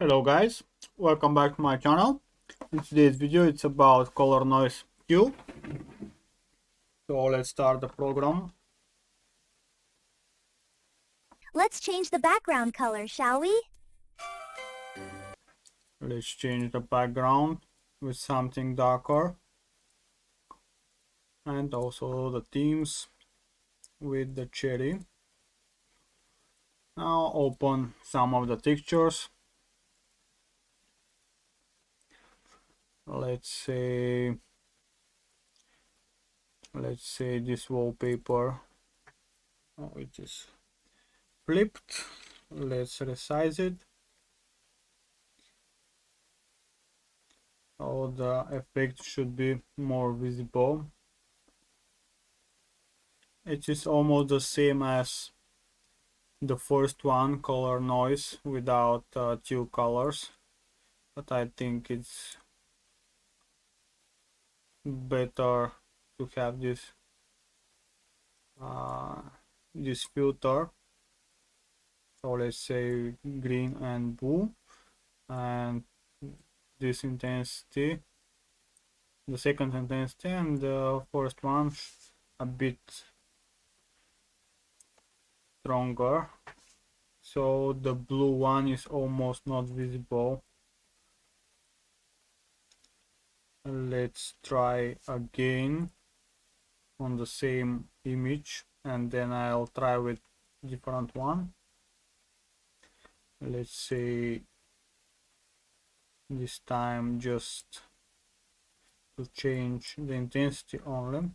Hello guys, welcome back to my channel. In today's video it's about color noise hue. So let's start the program. Let's change the background color, shall we? Let's change the background with something darker. And also the themes with the cherry. Now open some of the textures. Let's say this wallpaper. Oh, it is flipped. Let's resize it. So the effect should be more visible. It is almost the same as the first one, color noise, without two colors, but I think it's better to have uh, this filter. So let's say green and blue, and this intensity, the second intensity, and the first one a bit stronger. So the blue one is almost not visible. Let's try again on the same image, and then I'll try with different one. Let's say this time just to change the intensity only.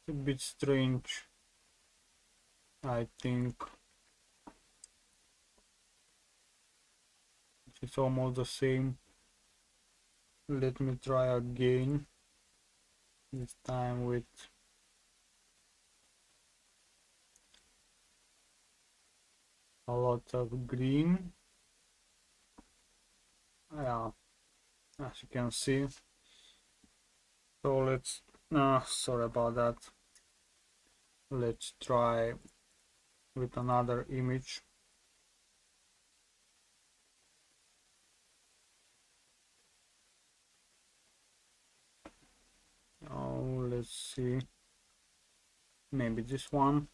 It's a bit strange, I think. It's almost the same. Let me try again, this time with a lot of green. Yeah, as you can see. So let's sorry about that. Let's try with another image. Oh, let's see, maybe this one.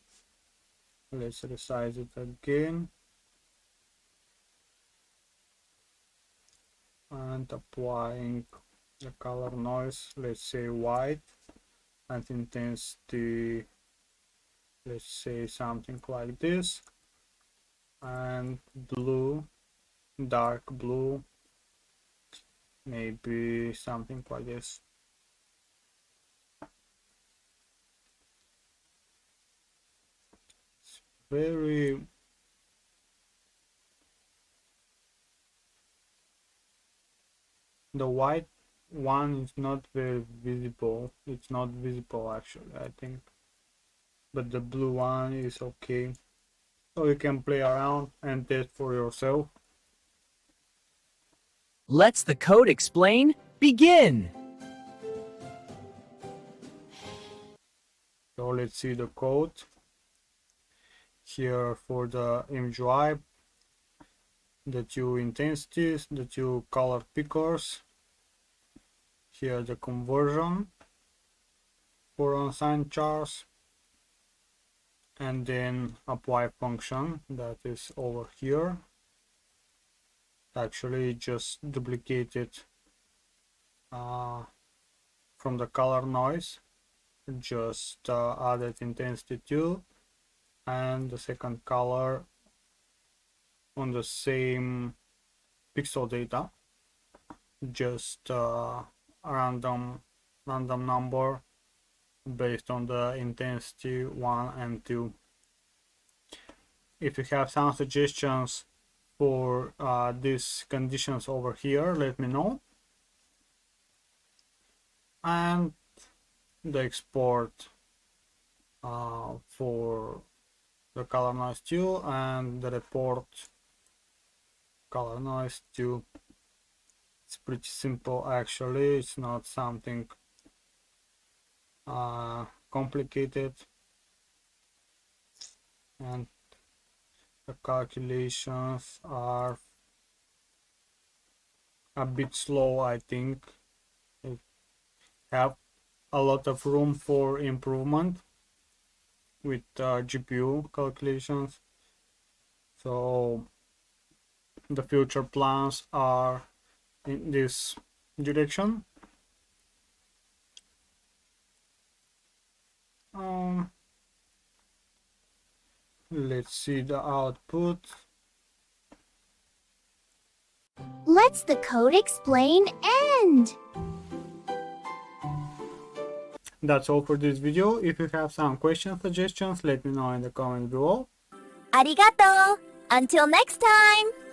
Let's resize it again and applying the color noise, let's say white, and intensity, let's say something like this, and blue, dark blue, maybe something like this. It's very the white one is not very visible. It's not visible actually, I think, but the blue one is okay. So you can play around and test for yourself. Let's the code explain begin. So let's see the code here for the MGI, the two intensities, the two color pickers, here the conversion for unsigned chars, and then apply function that is over here. Actually just duplicated from the color noise, just added intensity 2 and the second color on the same pixel data, just a random number based on the intensity 1 and 2. If you have some suggestions for these conditions over here, let me know. And the export for the color noise 2 and the report color noise 2. It's pretty simple actually, it's not something complicated. and the calculations are a bit slow, I think. They have a lot of room for improvement with GPU calculations. So the future plans are in this direction. Um, let's see the output. Let's the code explain end. That's all for this video. If you have some questions, suggestions, let me know in the comments below. Arigato. Until next time.